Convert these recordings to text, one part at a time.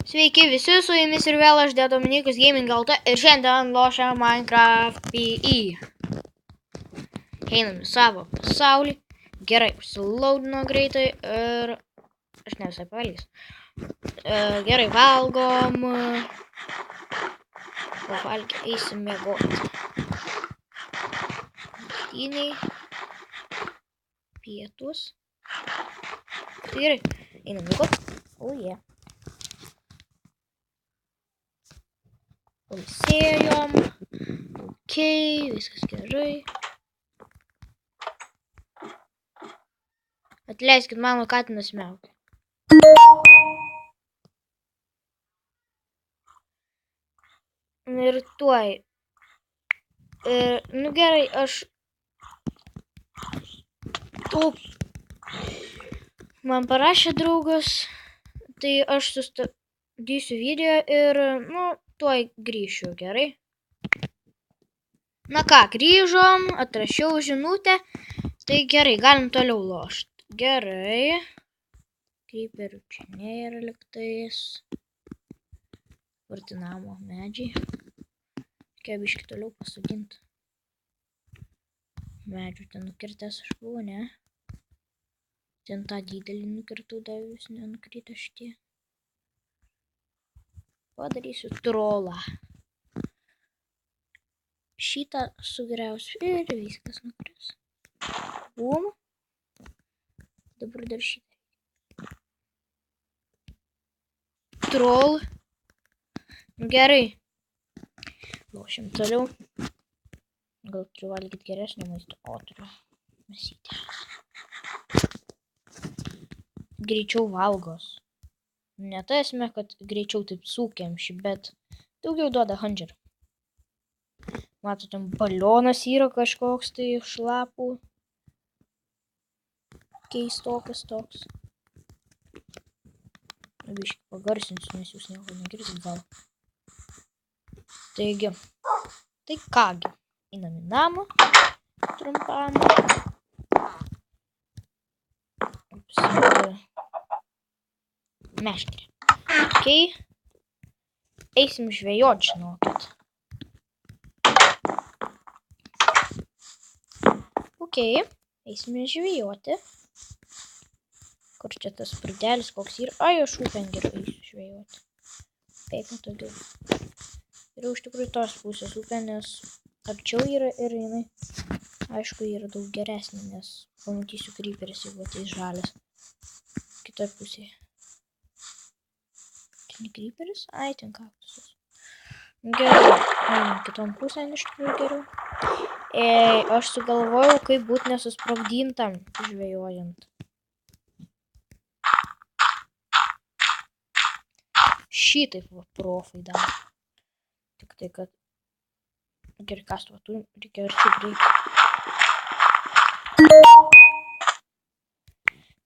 Sveiki visi, su jumis ir vėl aš Dominykas Gaming LT ir šiandien lošia Minecraft PE. Einam į savo pasaulį. Gerai, užsilaudino greitai ir aš ne visai pavalgys. Gerai, valgom. Pavalgę eisim miegoti. Naktiniai. Pietus. Tai gerai, einam miegoti. Oh yeah. Pailsėjom. Ok, viskas gerai. Atleiskit, mano katinas miaukia. Ir tuoj. Nu gerai, aš... Man parašė draugas, tai aš sustabdysiu video ir, tuoj grįšiu, gerai? Na ką, grįžom, atrašiau žinutę, tai gerai, galim toliau lošti. Gerai. Kryperių čia nėra liktais. Vartinamo medžiai. Reikia biškį toliau pasodinti. Medžių ten nukirtęs aš buvau, ne? Ten tą didelį nukirtau, dar vis nenukrito šitie. Padarysiu trolą. Šitą sugriausiu ir viskas nukris. Bum. Dabar dar šitą. Troll. Gerai. Lošim toliau. Gal turiu valgyti geresnį maistą. O, turiu mėsytę. Greičiau valgos. Ne ta esmė, kad greičiau taip sukemši, bet daugiau duoda handžer. Matote, balionas yra kažkoks tai šlapų. Keistokas toks. Biškį pagarsinsiu, nes jūs nieko negirsit gal. Taigi, tai kągi, einam į namą trumpam. Meškerė. Ok. Eisim žvejot, žinokit. Ok. Eisim žvejoti. Kur čia tas prudelis koks yra? Ai, aš upėn gerai eisiu žvejoti. Taip, netogiau. Ir iš tikrųjų tos pusės upė, nes arčiau yra ir jinai, aišku, yra daug geresnė, nes pamatysiu kryperis, jeigu ateis žalias. Kitoj pusėje. Čia ne kryperis? Ai, ten kaktusas. Gerai, einam kitom pusėn iš tikrųjų geriau. Aš sugalvojau, kaip būt nesusprogdintam žvejojant. Šitaip va profai daro. Tik tai, kad gerai kastuvo turim, reikia arčiau prieiti.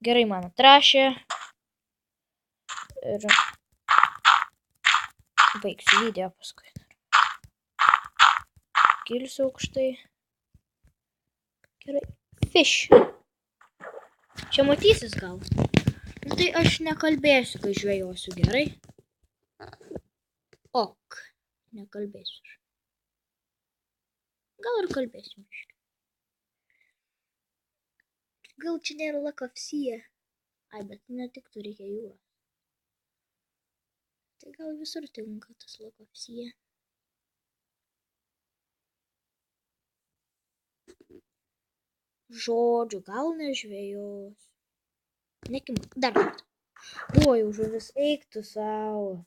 Gerai man atrašė. Ir baigsiu video paskui. Kilsiu aukštai. Gerai. Fish. Čia matysis gal. Tai aš nekalbėsiu, kai žvejosiu, gerai? Ok. Nekalbėsiu. Gal ir kalbėsiu. Gal čia nėra lakofsyje. Ai, bet netiktų, reikia jūros. Tai gal visur tinka tas lakofsyje. Žodžiu, gal nežvejos. Nekim, dar kartą. Buvo jau žuvis, eik tu savo.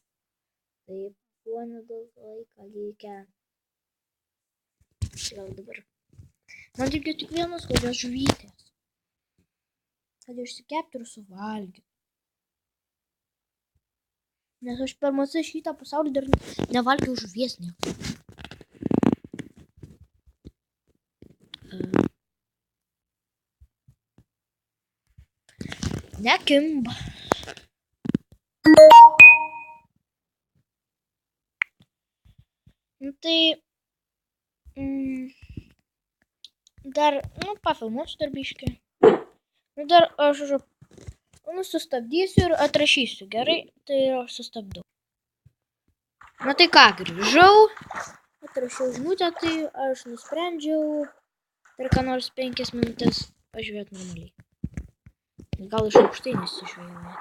Taip, buvo nedaug laiką reikia. Gal dabar. Man reikia tik vienos kokios žuvytės. Kad išsikepti ir suvalgyti. Nes aš per mažai šitą pasaulį dar nevalgiau žuvies nieko. Nekimba. Tai dar, pafilmuosiu dar biškį. Dar aš sustabdysiu ir atrašysiu, gerai? Tai aš sustabdau. Na tai ką, grįžau, atrašiau žinutę, tai aš nusprendžiau per ką nors 5 minutės pažvėt normaliai. Gal iš aukštai nesižvėjuoja.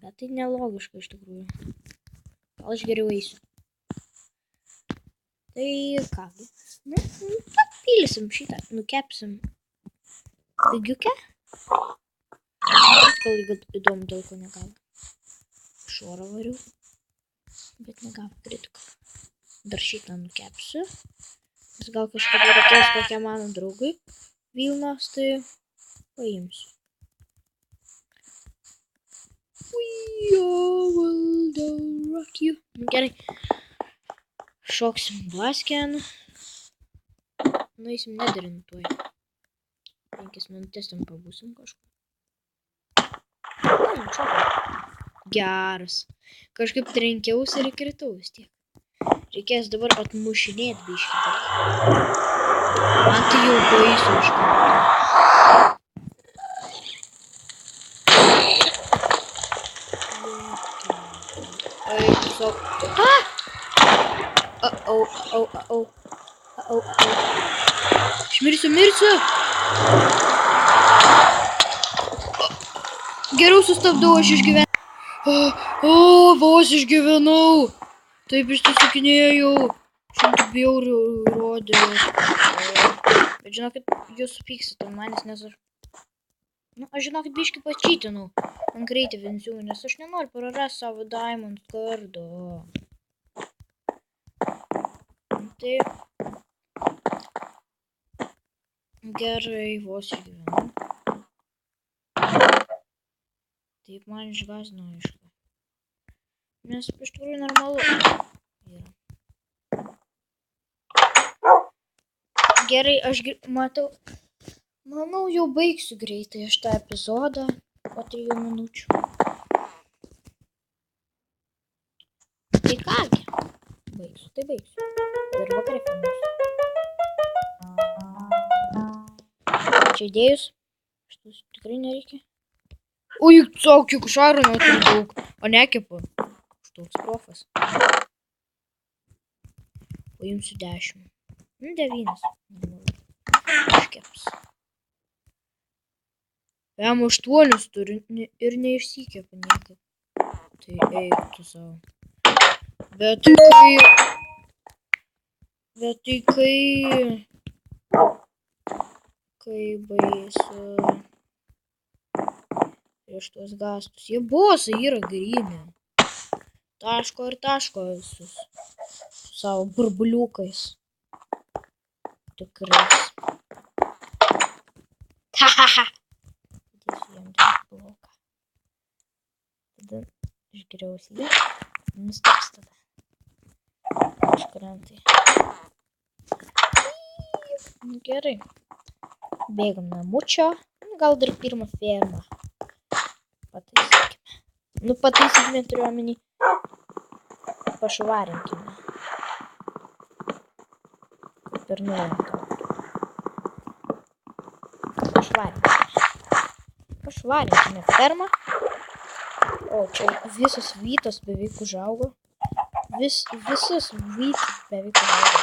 Bet tai nelogiška iš tikrųjų. Gal aš geriau eisiu. Tai kągi. Nu, papilsim šitą, nukepsim pigiukę. Gal įdomu, dėl ko negavo. Šorą variu. Bet negavo kritikų. Dar šitą nukepsiu. Nes gal kažkada reikės kokiam mano draugui Vilnos, tai paimsiu. We all will rock you. Gerai. Šoksim basken. Nueisim nederintuoj. 5 minutės tam pabūsim kažkur. Geras. Kažkaip trenkiausi ir kritau vis tiek. Reikės dabar atmušinėti biškį. Man tai jau baisu iš karto. Eik, tiesiog. Aš mirsiu. Geriau sustabdau, aš išgyvenau. Vos išgyvenau. Taip išsisukinėjau. 100 bjaurių rodė. Bet žinokit, jūs supyksit ant manęs, nes aš... Nu, aš žinokit, biškį pačytinau. Man greitį viensiu, nes aš nenoriu prarasti savo diamond kardo. Tai... Gerai, vos išgyvenau. Taip man išgąsdino, aišku. Nes iš tikrųjų normalu yra. Gerai, aš manau, jau baigsiu greitai aš tą epizodą po 3 minučių. Tai kągi, baigsiu. Ir vakarė filmuosiu. Čia įdėjus, šitus tikrai nereikia. Ui, savo kiek šaro neturiu daug, o nekepu. Toks profas. Paimsiu 10. 9. Iškeps. Jam 8 turiu ir neišsikepu niekaip. Tai eik tu savo. Bet kai baisu prieš tuos gastus. Jie bosai yra gryni. Taško visus. Su savo burbuliukais. Tikrais. Hahaha. Dėsiu jam dar bloką. Tada išgriausiu jį. Nusteps tada. Iškrentai. Gerai. Bėgam namučio. Gal dar pirmą fermą. Pataisykime. Nu, pataisykime turiu omeny. Pašvarinkime. Per nuojantą. Pašvarinkime fermą. O, čia visas vytas beveik užaugo. Visas vytas beveik užaugo.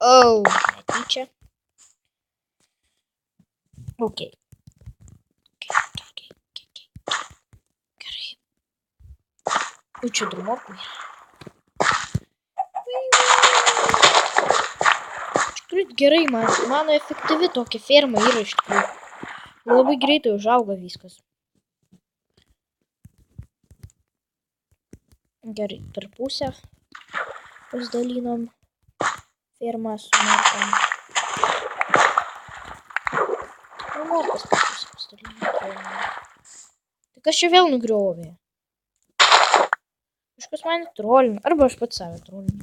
O, netyčia. Ok. Gerai. O, čia dar morkų yra. Gerai, mano efektyvi tokia ferma yra iš tikrųjų. Labai greitai užauga viskas. Gerai, per pusę pasidalinom fermą su morkom. Morkas per pusę pasidalinom. Tai kas čia vėl nugriovė? Kažkas mane trolina. Arba aš pats save trolinu.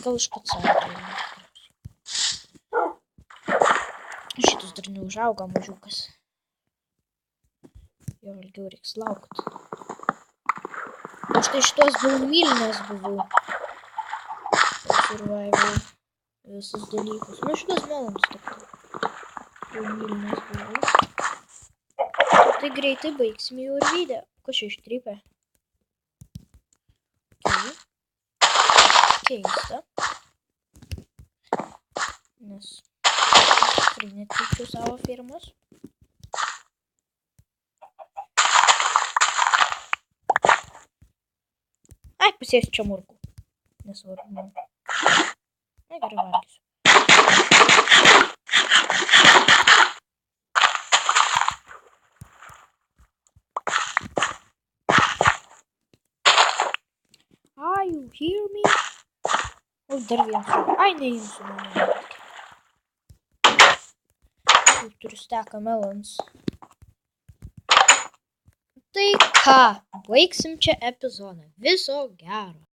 Gal aš pats save trolinu. Šitas dar neužauga mažiukas. Jo ilgiau reiks laukti. O štai šitos baumilnės buvau. Survival. Visus dalykus. Nu šitos melons tokia. Baumilnės buvau. Tai Tai greitai baigsim jau ir video. Kas čia ištrypė? Keista. Nes tikrai netrypčiau savo firmos. Ai, pasėsiu čia murkų. Nesvarbu. Na, gerai valgysiu. You hear me? O, dar vienas. Ai, neimsiu mane. Jau turiu steką melons. Tai ką, baigsim čia epizodą. Viso gero.